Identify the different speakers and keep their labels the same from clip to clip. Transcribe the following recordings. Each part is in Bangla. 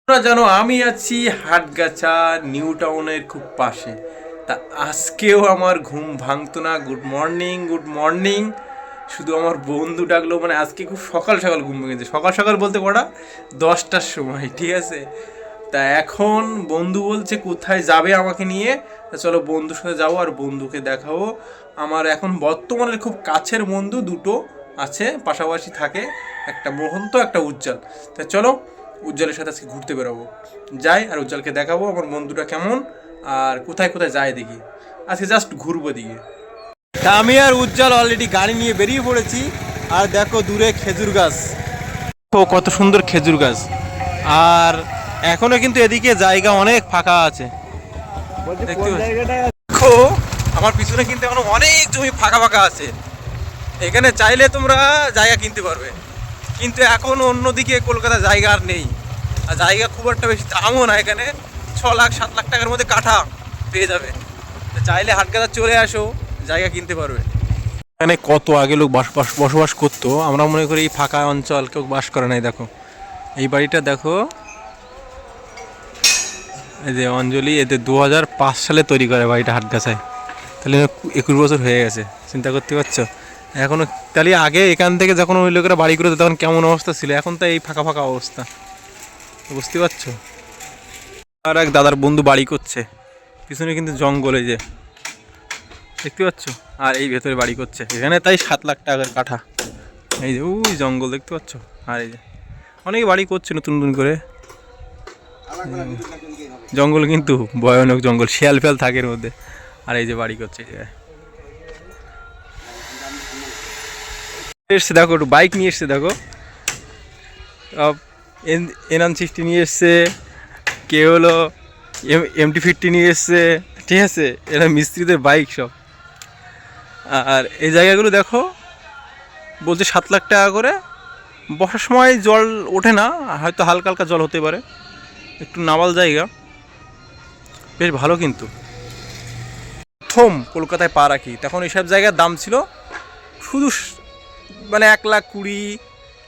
Speaker 1: তোমরা জানো আমি আছি হাটগাছা নিউ টাউনের খুব পাশে। তা আজকেও আমার ঘুম ভাঙতো না। Good morning, good morning. শুধু আমার বন্ধু ডাকলো, মানে আজকে খুব সকাল সকাল ঘুম ভেঙেছে। সকাল সকাল বলতে কটা, 10টার সময়, ঠিক আছে। তা এখন বন্ধু বলছে কোথায় যাবে আমাকে নিয়ে। তা চলো বন্ধুর সাথে যাবো আর বন্ধুকে দেখাবো। আমার এখন বর্তমানের খুব কাছের বন্ধু দুটো আছে, পাশাপাশি থাকে, একটা মোহন্ত একটা উজ্জ্বল। তা চলো উজ্জ্বলের সাথে আজকে ঘুরতে বেরোবো, যাই আর উজ্জ্বলকে দেখাবো আমার বন্ধুটা কেমন আর কোথায় কোথায় যায় দেখি। আজকে জাস্ট ঘুরবো দিকে। তা আমি আর উজ্জ্বল অলরেডি গাড়ি নিয়ে বেরিয়ে পড়েছি। আর দেখো দূরে খেজুর গাছ, ও কত সুন্দর খেজুর গাছ। আর এখনো কিন্তু এদিকে জায়গা অনেক ফাঁকা আছে, দেখতে পাচ্ছ? দেখো আমার পিছনে কিন্তু এখনো অনেক জমি ফাঁকা ফাঁকা আছে। এখানে চাইলে তোমরা জায়গা কিনতে পারবে, কিন্তু এখন অন্যদিকে কলকাতা জায়গা আর নেই। আর জায়গা খুব একটা বেশি দামও না, এখানে 6 লাখ 7 লাখ টাকার মধ্যে কাঠা পেয়ে যাবে। তো চাইলে হাটগাছা চলে আসো, জায়গা কিনতে পারবে। এখানে কত আগে লোক বসবাস করতো, আমরা মনে করি এই ফাঁকা অঞ্চল, কেউ বাস করে নাই। দেখো এই বাড়িটা দেখো, এই যে অঞ্জলি, এতে 2005 সালে তৈরি করে বাড়িটা হাটগাছায়। তাহলে 21 বছর হয়ে গেছে, চিন্তা করতে পারছো এখনো। তাহলে আগে এখান থেকে যখন ওই লোকেরা বাড়ি করে তখন কেমন অবস্থা ছিল, এখন তো এই ফাঁকা ফাঁকা অবস্থা, বুঝতে পারছো। আর এক দাদার বন্ধু বাড়ি করছে, পিছনে কিন্তু জঙ্গল, এই যে দেখতে পাচ্ছ। আর এই ভেতরে বাড়ি করছে, এখানে তাই 7 লাখ টাকার কাঠা। এই যে ওই জঙ্গল দেখতে পাচ্ছ। আর এই যে অনেকে বাড়ি করছে নতুন নতুন করে। জঙ্গল কিন্তু ভয়ানক জঙ্গল, শিয়াল ফিয়াল থাকে এর মধ্যে। আর এই যে বাড়ি করছে, এসছে দেখো, একটু বাইক নিয়ে এসছে দেখো, N60 নিয়ে এসছে, কে হলো MT50 নিয়ে এসছে, ঠিক আছে। এরা মিস্ত্রিদের বাইক সব। আর এই জায়গাগুলো দেখো, বলছে 7 লাখ টাকা করে। বর্ষার সময় জল ওঠে না, হয়তো হালকা হালকা জল হতে পারে, একটু নামাল জায়গা, বেশ ভালো। কিন্তু প্রথম কলকাতায় পা রাখি তখন এইসব জায়গার দাম ছিল শুধু মানে 1,20,000,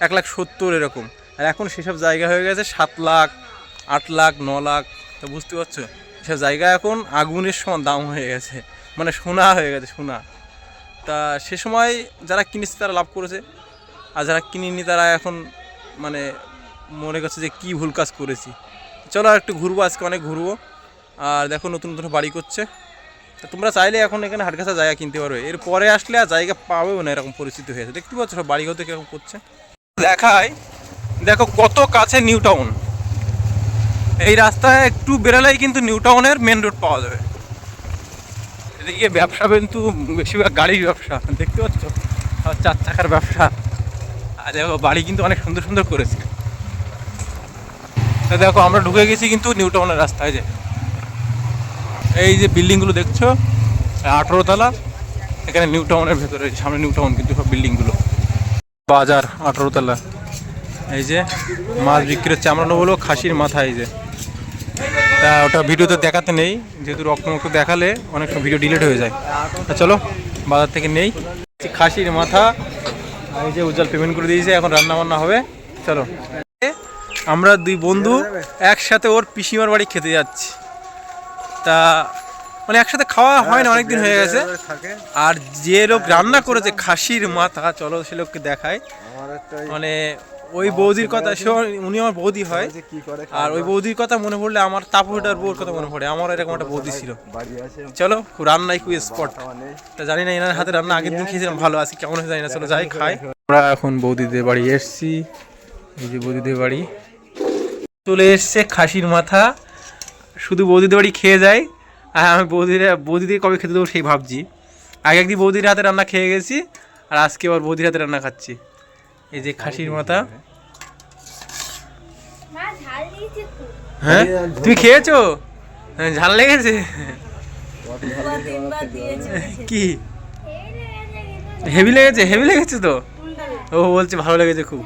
Speaker 1: 1,70,000 এরকম। আর এখন সেসব জায়গা হয়ে গেছে 7 লাখ, 8 লাখ, 9 লাখ। তো বুঝতে পারছো, এসব জায়গা এখন আগুনের সমান দাম হয়ে গেছে, মানে সোনা হয়ে গেছে, সোনা। তা সে সময় যারা কিনেছে তারা লাভ করেছে, আর যারা কিনেনি তারা এখন মানে মনে করছে যে কী ভুল কাজ করেছি। চলো আর একটু ঘুরবো, আজকে অনেক ঘুরবো। আর দেখো নতুন নতুন বাড়ি করছে। তা তোমরা চাইলে এখন এখানে হাটগাছা জায়গা কিনতে পারবে, এর পরে আসলে আর জায়গা পাবেও না, এরকম পরিস্থিতি হয়েছে। দেখতে পাচ্ছ সব বাড়ি ঘর কীরকম করছে। দেখায় দেখো কত কাছে নিউ টাউন। এই রাস্তায় একটু বেরোলেই কিন্তু নিউ টাউনের মেন রোড পাওয়া যাবে। এদিকে ব্যবসা কিন্তু বেশিরভাগ গাড়ির ব্যবসা, দেখতে পাচ্ছ, 4 চাকার ব্যবসা। আর দেখো বাড়ি কিন্তু অনেক সুন্দর সুন্দর করেছে। তা দেখো আমরা ঢুকে গেছি কিন্তু নিউ টাউনের রাস্তায়। যে এই যে বিল্ডিংগুলো দেখছো, 18 তলা, এখানে নিউ টাউনের ভেতরে, সামনে নিউ টাউন কিন্তু সব বিল্ডিংগুলো। বাজার 18 তলা। এই যে মাছ বিক্রি হচ্ছে, আমরা নেবো খাসির মাথা। এই যে তা ওটা ভিডিওতে দেখাতে নেই, যেহেতু রক্ত দেখালে অনেক ভিডিও ডিলিট হয়ে যায়। তা চলো বাজার থেকে নেই খাসির মাথা। এই যে উজ্জ্বল পেমেন্ট করে দিয়েছে, এখন রান্না বান্না হবে। চলো আমরা দুই বন্ধু একসাথে ওর পিসিমার বাড়ি খেতে যাচ্ছি। তা মানে একসাথে খাওয়া হয় না, অনেকদিন হয়ে গেছে। আর যে লোক রান্না করেছে খাসির মাথা, চলো সে লোককে দেখায়। মানে ওই বৌদির কথা, উনি আমার বৌদি হয়। আর ওই বৌদির কথা মনে পড়লে আমার তাপুটার বউর কথা মনে পড়ে, আমার এরকম একটা বৌদি ছিল। চলো রান্নাই খুব স্পট। তা জানি না এনার হাতে রান্না আগের দিন খেয়েছিলাম, ভালো আছে কেমন হয়েছে জানি না। চলো যাই খাই। আমরা এখন বৌদিদের বাড়ি এসছি, এই যে বৌদিদের বাড়ি চলে এসছে। খাসির মাথা শুধু বৌদিদের বাড়ি খেয়ে যায়, আর আমি বৌদিদের কবে খেতে দেবো সেই ভাবছি। আগে একদিন বৌদির হাতে রান্না খেয়ে গেছি, আর আজকে আবার বৌদির হাতে রান্না খাচ্ছি। এই যে খাসির মাথা। হ্যাঁ তুমি খেয়েছো? ঝাল লেগেছে? কি হেভি লেগেছে? হেভি লেগেছে তো, ও বলছে ভালো লেগেছে খুব।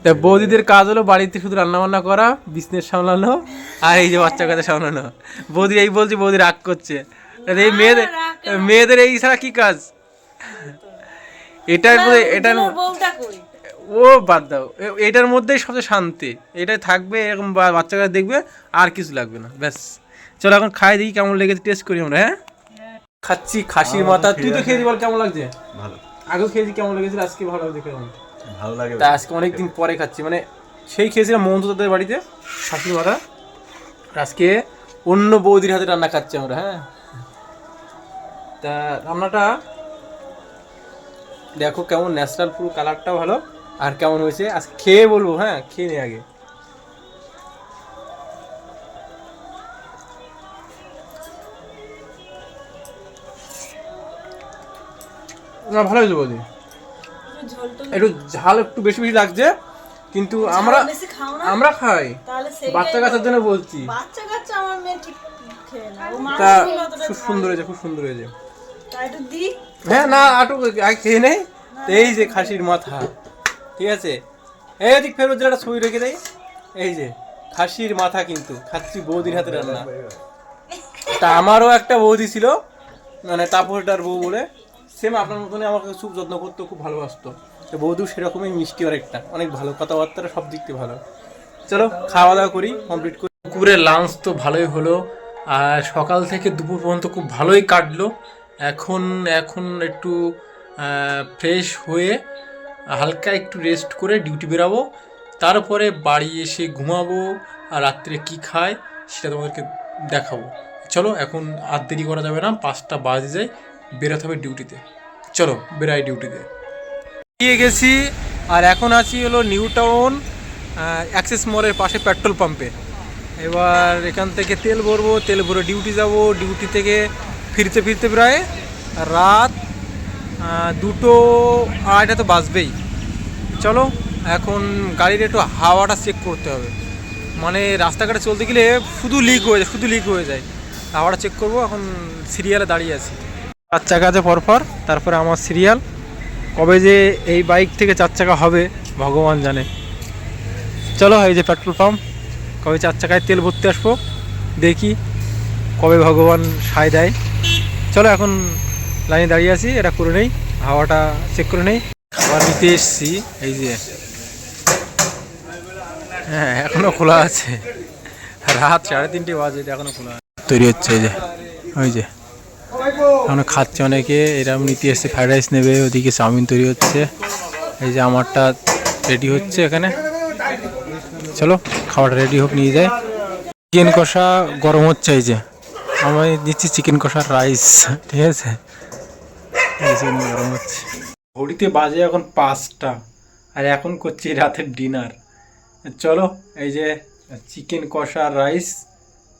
Speaker 1: তা বৌদিদের কাজ হলো বাড়িতে শুধু রান্না বান্না করা, বিজনেস সামলানো, আর এই যে বাচ্চা কাছে সামলানো। বৌদি এই বলছে, বৌদি রাগ করছে। এই মেয়েদের এই ছাড়া কি কাজ? এটার মধ্যে এটার
Speaker 2: তোমার বউটা কই?
Speaker 1: ও বাদ দাও, এটার মধ্যেই সবচেয়ে শান্তি, এটাই থাকবে এরকম, বাচ্চারা দেখবে আর কিছু লাগবে না, ব্যাস। চলো এখন খাই দিই, কেমন লেগেছে টেস্ট করি আমরা। হ্যাঁ খাচ্ছি খাসির মাথা, তুই তো খেয়ে দি, বল কেমন লাগছে?
Speaker 3: ভালো,
Speaker 1: আগেও খেয়েছি, কেমন লেগেছিল? আজকে ভালো লাগছে কেমন?
Speaker 3: ভালো লাগে।
Speaker 1: তা আজকে অনেকদিন পরে খাচ্ছি, মানে সেই খেয়েছিলাম মমতাদের বাড়িতে খাসির মাথা, আজকে অন্য বৌদির হাতে রান্না খাচ্ছি আমরা। হ্যাঁ, তা রান্নাটা দেখো কেমন ন্যাচারাল, পুরো কালারটাও ভালো। আর কেমন হয়েছে আজকে খেয়ে বলবো। হ্যাঁ খেয়ে নে আগে। না ভালো হয়েছে বৌদি,
Speaker 2: ঝোল টোল
Speaker 1: একটু ঝাল একটু বেশি বেশি লাগছে, কিন্তু আমরা
Speaker 2: বেশি খাও না,
Speaker 1: আমরা খাই,
Speaker 2: তাহলে সেই
Speaker 1: বাচ্চা কাচ্চার জন্য বলছি।
Speaker 2: বাচ্চা কাচ্চা আমার মেয়ে ঠিক খেয়ে না, ও
Speaker 1: তা
Speaker 2: মাছ অতটা
Speaker 1: খুব সুন্দর হয়েছে, খুব সুন্দর হয়েছে।
Speaker 2: তাই একটু দি।
Speaker 1: হ্যাঁ না আটু আগে খেয়ে নেই। তো এই যে খাসির মাথা, ঠিক আছে, এই দিক ফেরত যেটা ছবি রেখে দেয়, এই যে খাসির মাথা কিন্তু খাচ্ছি বৌদির হাতে রান্না। তা আমারও একটা বৌদি ছিল, মানে তাপসটার বউ বলে, সেম আপনার মতনই আমাকে খুব যত্ন করতো, খুব ভালোবাসতো। তো বৌদিও সেরকমই মিষ্টি, অনেকটা অনেক ভালো, কথাবার্তা সব দিক থেকে ভালো। চলো খাওয়া দাওয়া করি, কমপ্লিট করি। দুপুরের লাঞ্চ তো ভালোই হলো, আর সকাল থেকে দুপুর পর্যন্ত খুব ভালোই কাটলো। এখন এখন একটু ফ্রেশ হয়ে হালকা একটু রেস্ট করে ডিউটি বেরাবো, তারপরে বাড়ি এসে ঘুমাবো, আর রাত্রে কি খায় সেটা তোমাদেরকে দেখাবো। চলো এখন আর দেরি করা যাবে না, 5টা বাজে যায়, বেরোতে হবে ডিউটিতে। চলো বেরাই ডিউটিতে। গিয়ে গেছি, আর এখন আছি হলো নিউ টাউন অ্যাক্সেস মলের পাশে পেট্রোল পাম্পে। এবার এখান থেকে তেল ভরবো, তেল ভরে ডিউটি যাব, ডিউটি থেকে ফিরতে ফিরতে প্রায় রাত 2:30 তো বাজবেই। চলো এখন গাড়ির একটু হাওয়াটা চেক করতে হবে, মানে রাস্তাঘাটে চলতে গেলে শুধু লিক হয়ে যায়, শুধু লিক হয়ে যায়। হাওয়াটা চেক করবো, এখন সিরিয়ালে দাঁড়িয়ে আছি। 4 চাকা আছে পরপর, তারপরে আমার সিরিয়াল। কবে যে এই বাইক থেকে 4 চাকা হবে ভগবান জানে। চলো এই যে পেট্রোল পাম্প, কবে 4 চাকায় তেল ভরতে আসবো দেখি, কবে ভগবান সায় দেয়। চলো এখন লাইনে দাঁড়িয়ে আছি, এটা করে নেই, হাওয়াটা চেক করে নেই। খাবার নিতে এসছি, এই যে হ্যাঁ এখনো খোলা আছে, রাত 3:30 বাজে, এখনো খোলা আছে। তৈরি হচ্ছে এই যে, ওই যে এখন খাচ্ছে অনেকে, এরকম নিতে এসছে, ফ্রাইড রাইস নেবে, ওদিকে চাউমিন তৈরি হচ্ছে, এই যে আমারটা রেডি হচ্ছে এখানে। চলো খাবারটা রেডি হোক, নিয়ে যায়। চিকেন কষা গরম হচ্ছে, এই যে আমি দিচ্ছি চিকেন কষার রাইস, ঠিক আছে, গরম হচ্ছে। ঘড়িতে বাজে এখন 5টা, আর এখন করছি রাতের ডিনার। চলো এই যে চিকেন কষা রাইস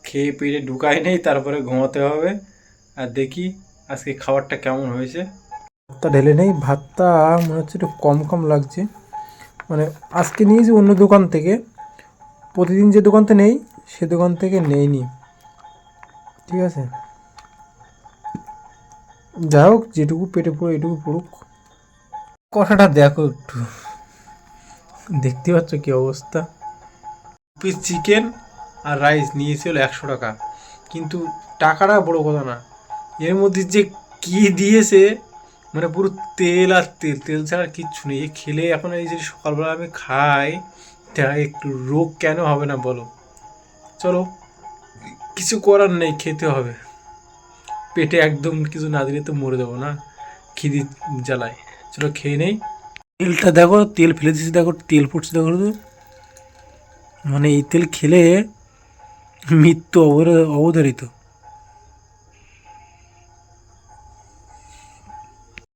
Speaker 1: খেয়ে পেটে ঢুকাই নেই, তারপরে ঘুমাতে হবে। আর দেখি আজকে খাবারটা কেমন হয়েছে। ভাতটা ঢেলে নেই, ভাতটা মনে হচ্ছে একটু কম কম লাগছে, মানে আজকে নিয়েছি অন্য দোকান থেকে, প্রতিদিন যে দোকানতে নেই সে দোকান থেকে নেইনি, ঠিক আছে। যাই হোক, যেটুকু পেটে পড়ে এটুকু পড়ুক। কষাটা দেখো একটু, দেখতে পাচ্ছ কি অবস্থা। পিস চিকেন আর রাইস নিয়েছি হলো 100 টাকা, কিন্তু টাকাটা বড় কথা না, এর মধ্যে যে কি দিয়েছে, মানে পুরো তেল আর তেল, তেল ছাড়া কিচ্ছু নেই। এ খেলে এখন এই যে সকালবেলা আমি খাই, তা একটু রোগ কেন হবে না বলো। চলো কিছু করার নেই, খেতে হবে, পেটে একদম কিছু না দিলে তো মরে যাবো না, খিদি জ্বালায়। চলো খেয়ে নেই। তেলটা দেখো, তেল ফেলে দিচ্ছি, দেখো তেল পড়ছে, দেখো তো, মানে এই তেল খেলে মৃত্যু অবধারিত।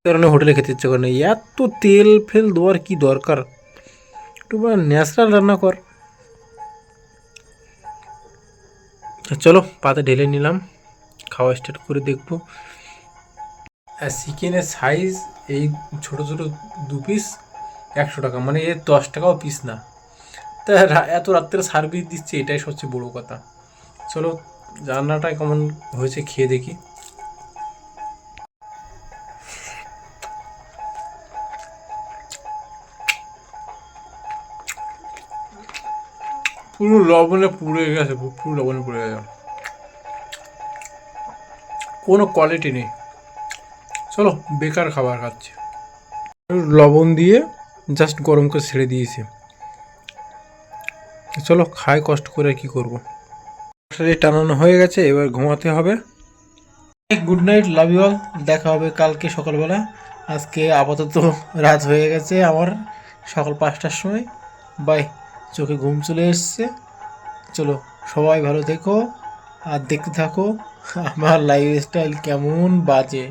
Speaker 1: কারণে হোটেলে খেতে ইচ্ছে করে না, এত তেল ফেল দেওয়ার কি দরকার, একটু ন্যাচারাল রান্না কর। চলো পাতে ঢেলে নিলাম, খাওয়া স্টার্ট করে দেখবো। আর চিকেনের সাইজ এই ছোট ছোট 2 পিস 100 টাকা, মানে এর 10 টাকাও পিস না। তা এত রাত্রে সার্ভিস দিচ্ছে, এটাই সবচেয়ে বড়ো কথা। চলো রান্নাটা কেমন হয়েছে খেয়ে দেখি। পুরো লবণে পুড়ে গেছে, পুরো লবণে পুড়ে গেছে, কোনো কোয়ালিটি নেই। চলো বেকার খাবার খাচ্ছি। লবণ দিয়ে জাস্ট গরম করে ছেড়ে দিয়েছি। চলো খাই কষ্ট করে, কি করবো। মশারি টানানো হয়ে গেছে, এবার ঘুমাতে হবে। Good night, love you all. দেখা হবে কালকে সকালবেলা। আজকে আপাতত রাত হয়ে গেছে আমার, সকাল 5টার সময়। বাই। চোখে ঘুম চলে এসছে। চলো সবাই ভালো থেকো আর দেখতে থাকো আমার লাইফস্টাইল কেমন বাজে।